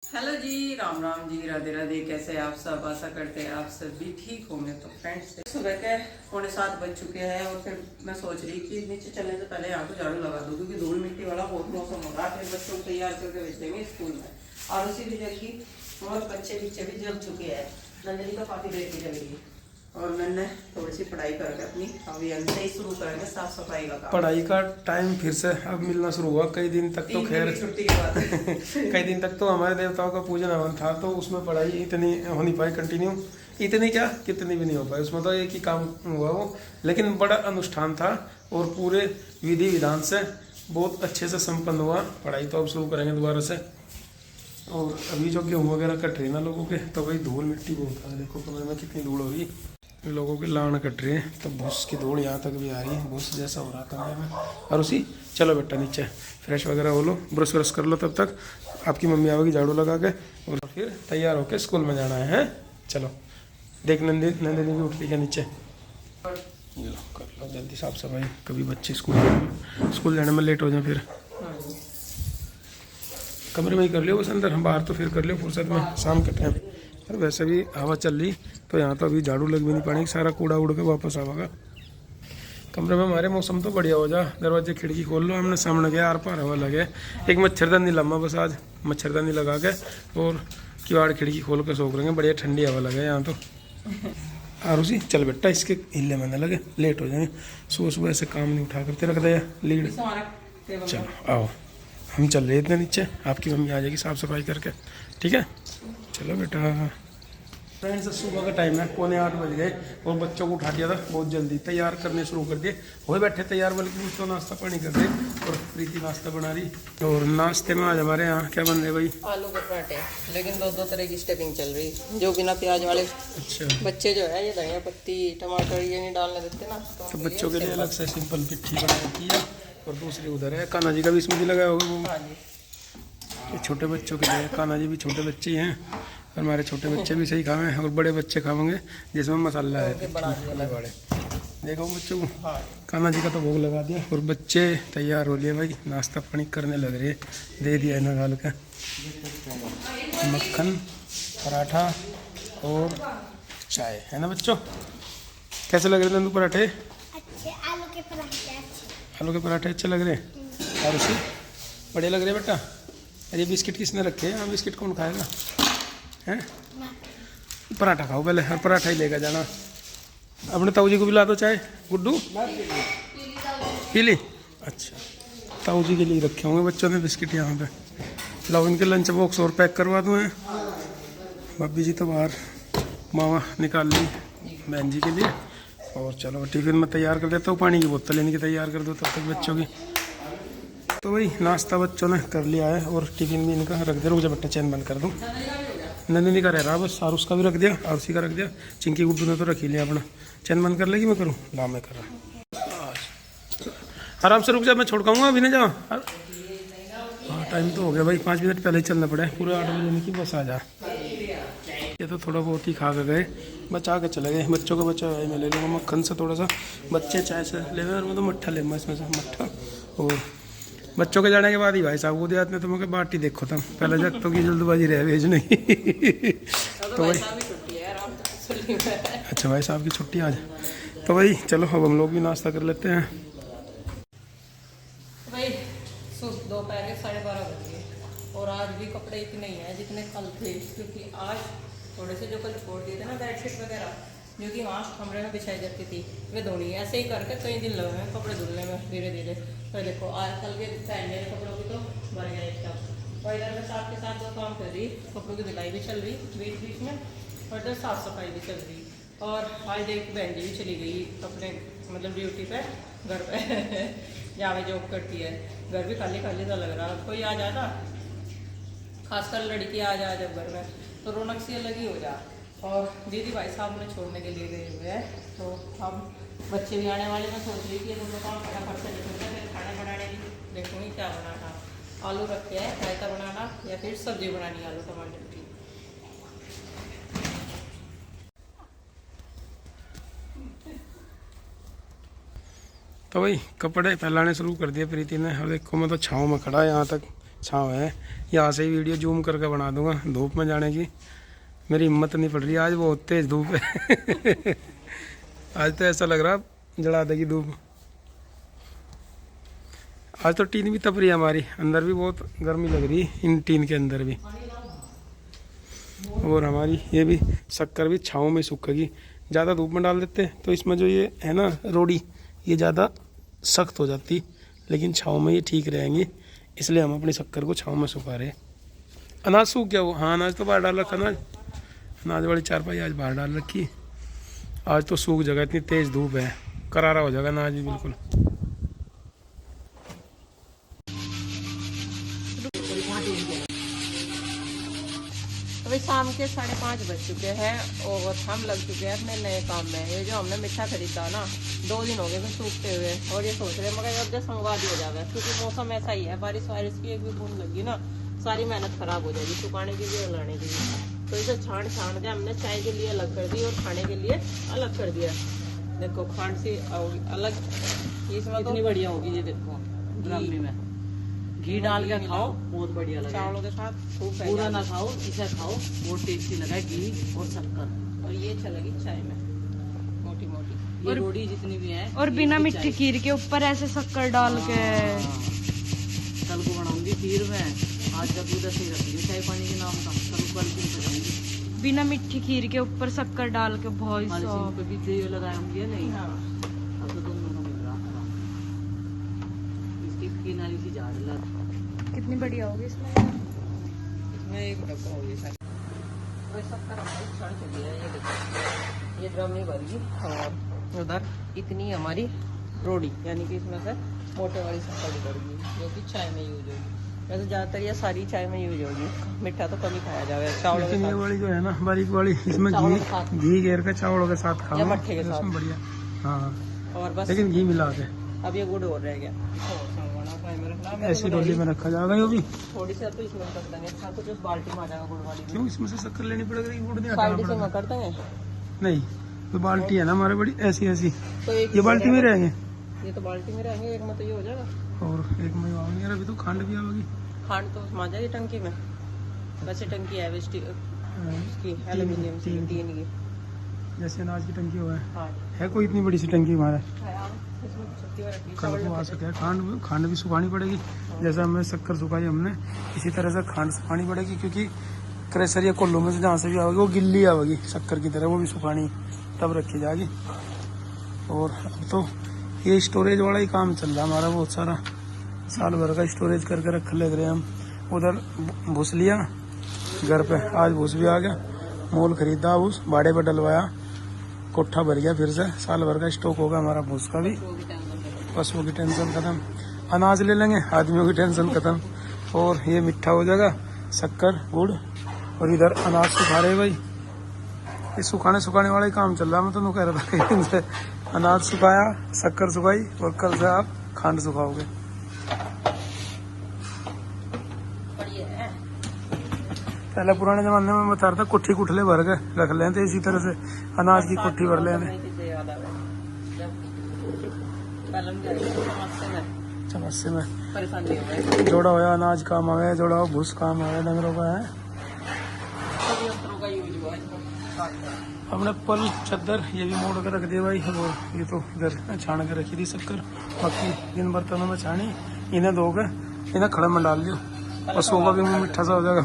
Hello जी, राम राम जी, राधे राधे। कैसे हैं आप सब? आशा करते हैं आप सब भी ठीक होंगे। तो फ्रेंड्स, सुबह के 6:45 बज चुके हैं और फिर मैं सोच रही कि नीचे चलने से पहले यहाँ को झाड़ू लगा दूँ, क्योंकि धूल मिट्टी वाला बहुत मौसम हो रहा है। फिर बच्चों को तैयार करके भेज देंगे स्कूल में। और उसी भी जल्दी और बच्चे पीछे भी जल चुके हैं। नंदनी का काफ़ी देर की जलेगी और मैंने थोड़ी सी पढ़ाई करके अपनी अभियान से ही शुरू करेंगे साफ सफाई का काम। पढ़ाई का टाइम फिर से अब मिलना शुरू हुआ। कई दिन तक तो खैर छुट्टी के बाद कई दिन तक तो हमारे देवताओं का पूजन हवन था, तो उसमें पढ़ाई इतनी हो नहीं पाई कंटिन्यू। इतनी क्या, कितनी भी नहीं हो पाई, उसमें तो एक ही काम हुआ वो। लेकिन बड़ा अनुष्ठान था और पूरे विधि विधान से बहुत अच्छे से संपन्न हुआ। पढ़ाई तो अब शुरू करेंगे दोबारा से। और अभी जो गेहूँ वगैरह कट रही ना लोगों के, तो भाई धूल मिट्टी बहुत है। देखो कमरे में कितनी धूल हो रही, लोगों के लान कट रहे हैं, तो भूस की धूल यहाँ तक भी आ रही है। भूस जैसा हो रहा कमरे में। और उसी चलो बेटा नीचे फ्रेश वगैरह हो लो, ब्रश व्रश कर लो। तब तक आपकी मम्मी आवेगी झाड़ू लगा के, और फिर तैयार होके स्कूल में जाना है। चलो देख नंदिनी भी उठ रही है नीचे। चलो कर लो जल्दी साफ सफाई, कभी बच्चे स्कूल जाने में लेट हो जाए फिर। कमरे में ही कर लियो बस, अंदर हम बाहर तो फिर कर लियो फुर्सत में शाम के टाइम। और वैसे भी हवा चल रही, तो यहाँ तो अभी झाड़ू लग भी नहीं पानी, सारा कूड़ा उड़ के वापस आवेगा। कमरे में हमारे मौसम तो बढ़िया हो जा, दरवाजे खिड़की खोल लो, हमने सामने गया आर पार हवा लगे। एक मच्छरदानी लम्बा बस आज मच्छरदानी लगा के और किवाड़ खिड़की खोल के सोख रहे हैं, बढ़िया ठंडी हवा लगे यहाँ तो। और उसी चल बेटा इसके हिले में न लगे, लेट हो जाएंगे। सुबह सुबह ऐसे काम नहीं उठा करते रख दे लीड। चलो आओ हम चल रहे इतने नीचे, आपकी मम्मी आ जाएगी साफ़ सफाई करके, ठीक है। चलो बेटा। फ्रेंड्स सुबह का टाइम है, 7:45 बज गए और बच्चों को उठा दिया था बहुत जल्दी, तैयार करने शुरू कर दिए। हो बैठे तैयार, बल्कि मुझको नाश्ता पानी कर रहे और प्रीति नाश्ता बना रही। और नाश्ते में आज हमारे यहाँ क्या बन रहे भाई? आलू के पराठे, लेकिन दो तरह की स्टेपिंग चल रही, जो बिना प्याज वाले। अच्छा, बच्चे जो है ये धनिया पत्ती टमाटर ये नहीं डालने देते ना, तो बच्चों के लिए अलग से सिंपल पिट्ठी बना रखी है। और दूसरी उधर है, कान्हा जी का भी इसमें भी लगाया होगा वो। हाँ जी, ये छोटे बच्चों के लिए, कान्हा जी भी छोटे बच्चे ही हैं और हमारे छोटे बच्चे भी सही खावे, और बड़े बच्चे खावेंगे जिसमें मसाला है बड़े। देखो बच्चों को कान्हा जी का तो भोग लगा दिया और बच्चे तैयार हो लिए भाई, नाश्ता पानी करने लग रहे। दे दिया इन्हें डाल के मक्खन, पराठा और चाय, है ना बच्चों? कैसे लग रहे नंदू पराठे? अच्छे आलू के पराठे अच्छे। आलू के पराठे अच्छे लग रहे हैं और उसी बड़े लग रहे बेटा। अरे बिस्किट किसने रखे हैं? हाँ बिस्किट कौन खाएगा हैं? पराठा खाओ पहले, और पराठा ही लेकर जाना। अपने ताऊ जी को भी ला दो चाय, गुड्डू पी ली। अच्छा ताऊ जी के लिए रखे होंगे बच्चों ने बिस्किट यहाँ पे। लाओ इनके लंच बॉक्स और पैक करवा दूँ। भाभी जी तो बाहर मावा निकाल ली बहन जी के लिए। और चलो टिफिन में तैयार कर देता हूँ, पानी की बोतल इनकी तैयार कर दो तब तक बच्चों की। तो भाई नाश्ता बच्चों ने कर लिया है और टिफिन भी इनका रख दिया। रुक जा बेटा चैन बंद कर दूँ। नंदिनी का रह रहा बस, और उसका भी रख दिया और उसी का रख दिया। चिंकी गुड्डू ने तो रख ही लिया अपना। चैन बंद कर लेगी, मैं करूँ? ला मैं कर रहा। आराम से रुक जा, मैं छोड़ पाऊँगा अभी नहीं जाओ। हाँ टाइम तो हो गया भाई, 5 मिनट पहले ही चलना पड़ा है। पूरे 8 बजे की बस आ जा। ये तो थोड़ा बहुत ही खा के गए, बचा के चले गए। बच्चों का बचा है, मैं ले लूँगा मक्खन से थोड़ा सा, बच्चे चाय से ले और मैं तो मट्ठा ले इसमें से मट्ठा। और बच्चों के जाने के बाद ही भाई साहब वो देहात में तो मैं बाटी देखो तुम, पहले जब तो की जल्दबाजी रह भेजने की। तो भाई अच्छा भाई साहब की छुट्टी आज, तो भाई चलो अब हम लोग भी नाश्ता कर लेते हैं। भाई दोपहर के 12:30 बज गए और आज भी कपड़े इतने ही हैं जितने कल थे, क्योंकि आज थोड़े से जो कल छोड़ दिए थे ना बेडशीट वगैरह, जो कि वहाँ कमरे में बिछाई जाती थी, वे धोनी। ऐसे ही करके कई दिन लगे हैं कपड़े धुलने में धीरे धीरे। तो देखो आज कल के पहनने कपड़ों की तो भर गया एकदम। और इधर मैं साथ के साथ जो काम कर रही, कपड़ों की धुलाई भी चल रही बीच बीच में, और इधर साफ़ सफाई भी चल रही। और आज एक बहन जी भी चली गई अपने मतलब ड्यूटी पे, घर पे जहाँ पे जॉब करती है। घर भी खाली खाली सा लग रहा, कोई आ जाता, खासकर लड़की आ जाए जब घर में, तो रौनक सी अलग ही हो जा। और दीदी भाई साहब ने छोड़ने के लिए गए हुए हैं, तो हम बच्चे भी आने वाले। मैं सोच रही थी दोनों काम फटाफट से निकलते, फिर खाना बनाने की देखूँगी क्या बनाना। आलू रखे हैं, रायता बनाना या फिर सब्जी बनानी आलू टमाटर की। तो भाई कपड़े फैलाने शुरू कर दिए प्रीति ने। और देखो मैं तो छाँव में खड़ा यहाँ तक छाँव है। यहाँ से ही वीडियो जूम करके बना दूंगा, धूप में जाने की मेरी हिम्मत नहीं पड़ रही, आज बहुत तेज़ धूप है। आज तो ऐसा लग रहा जला देगी धूप। आज तो टीन भी तप रही है हमारी, अंदर भी बहुत गर्मी लग रही है इन टीन के अंदर भी। और हमारी ये भी शक्कर भी छाँव में सूखेगी। ज़्यादा धूप में डाल देते तो इसमें जो ये है ना रोड़ी, ये ज़्यादा सख्त हो जाती, लेकिन छाँव में ये ठीक रहेंगी, इसलिए हम अपनी शक्कर को छाँव में सुखा रहे हैं। अनाज सूख गया वो, हाँ अनाज तो बाहर डाल रखा, अनाज वाली चारपाई आज बाहर डाल रखी। आज तो सूख जाएगा, इतनी तेज़ धूप है, करारा हो जाएगा अनाज भी बिल्कुल। अभी शाम के 5:30 बज चुके हैं और हम लग चुके हैं अपने नए काम में। ये जो हमने मिठा खरीदा ना 2 दिन हो गए फिर सूखते हुए, और ये सोच रहे हैं मगर अब जैसे मंगवा दिया जाएगा, क्योंकि मौसम ऐसा ही है, बारिश वारिश की एक भी बूंद लगी ना सारी मेहनत खराब हो जाएगी, सुखाने की भी और लाने की भी। तो इसे छान के हमने चाय के लिए अलग कर दी और खाने के लिए अलग कर दिया। देखो खांड सी अलग, इसमें कितनी बढ़िया होगी ये, देखो ड्रामी में घी डाल के खाओ, बहुत बढ़िया लगेगा। चावलों के साथ खूब पूरा ना खाओ, इसे खाओ, बहुत टेस्टी लगा है घी और शक्कर। और ये चलेगी चाय में मोटी मोटी, ये रोटी जितनी भी है और बिना मिट्टी खीर के ऊपर ऐसे शक्कर डाल के कल को बनाऊंगी खीर में। आज का दूध ऐसे ही रख ली चाय पानी के नाम का, कल दिन बनाऊंगी बिना मिट्टी खीर के ऊपर शक्कर डाल के। बहुत पे भी तेल लगाए होंगे नहीं। हाँ। अब तो दोनों का मिल रहा था, इसकी किनारी सी जा रही है। कितनी बढ़िया होगी इसमें। इसमें एक डब्बा होगी सर, वो शक्कर हमारी चढ़ चुकी है। ये देखो ये ड्रम नहीं भर गई, और उधर इतनी हमारी रोटी, यानी कि इसमें से मोटे वाली शक्कर निकलेगी जो कि चाय में यूज होगी। वैसे ज़्यादातर ये सारी चाय में यूज होगी, मीठा तो कम ही खाया जाएगा चावलों के लेकिन ये साथ। वाली जो है ना बारीक वाली, इसमें चावलों के साथ। घी घेर के चावलों के साथ खाओ, या मट्ठे के साथ। उसमें बढ़िया। हाँ और बस लेकिन घी मिला के अब ये गुड़ और रह गया, ऐसी डोली में रखा जाएगा। ये भी थोड़ी सी तो इसमें कर देंगे, हाँ कुछ उस बाल्टी में आ जाएगा गुड़ वाली में। क्यों इसमें से शक्कर लेनी पड़ेगी, गुड़ नहीं साइड हटाना से मैं पड़ेगा? कर देंगे नहीं, तो बाल्टी है ना हमारे बड़ी ऐसी ऐसी, तो एक ये बाल्टी में रहेंगे ये तो बाल्टी में रहेंगे, एक में तो ये हो जाएगा। और एक में आएंगे यार, अभी तो खांड भी आएगी। खांड तो उसमें आ जाएगी टंकी में, वैसे टंकी है वेस्ट की एल्यूमिनियम की टीन की। जैसे अनाज की टंकी हुआ हाँ है कोई इतनी बड़ी सी टंकी हमारे, इसमें छत्ती में रखी कल को आ सके। खांड भी सुखानी पड़ेगी, जैसा हमने शक्कर सुखाई हमने, इसी तरह से खांड सुखानी पड़ेगी, क्योंकि क्रेशर या कोल्लू में से जहाँ से भी आएगी वो गिल्ली आएगी शक्कर की तरह, वो भी सुखानी तब रखी जाएगी। और अब तो ये स्टोरेज वाला ही काम चल रहा है हमारा, बहुत सारा साल भर का स्टोरेज करके रख लग रहे हैं हम। उधर भूस लिया घर पे, आज भूस भी आ गया, मोल खरीदा भूस, भाड़े पर डलवाया, कोठा भर गया, फिर से साल भर का स्टॉक होगा हमारा भूस का भी। पशुओं की टेंशन खत्म, अनाज ले लेंगे, आदमियों की टेंशन खत्म, और ये मिठा हो जाएगा शक्कर गुड़। और इधर अनाज सुखा रहे भाई, ये सुखाने वाला ही काम चल रहा है। मैं तो कह रहा था अनाज सुखाया, शक्कर सुखाई, और कल से आप खांड सुखाओगे। पहले पुराने जमाने में बता रहा था कुट्ठी कुठले भर के रख लेते, इसी तरह से अनाज की कुट्ठी भर लेते। चमस्से में परेशानी हो गई, जोड़ा हुआ अनाज काम आवे, जोड़ा हुआ भूस काम आवे, डंगरों का है। सभी यंत्रों का यूज हुआ है। हमने पल चद्दर ये भी मोड़ के रख दिया भाई, और ये तो इधर छान के रखी थी शक्कर, बाकी इन बर्तनों में छानी, इन्हें धो के इन्हें खड़े में डाल दियो, पशुओं का भी मुँह मीठा सा हो जाएगा।